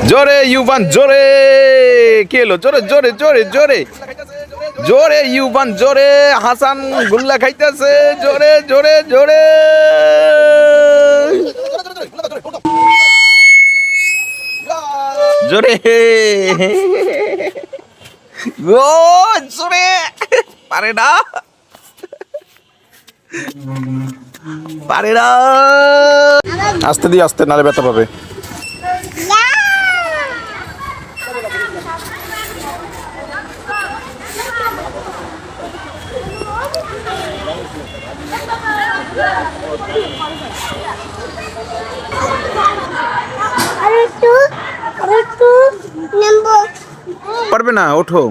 জোরে ইউবান জোরে কে এলো জোরে জোরে জোরে জোরে জোরে ইউবান জোরে হাসান গুল্লা খাইতেছে জোরে জোরে জোরে জোরে ও জোরে পারে না পারে না আস্তে দিয়ে আস্তে নালে ব্যথা পাবে পারবে না ওঠো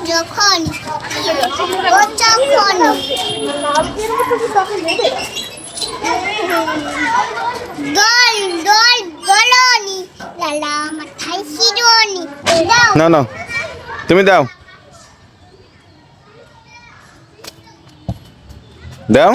যখন না না তুমি দাও দাও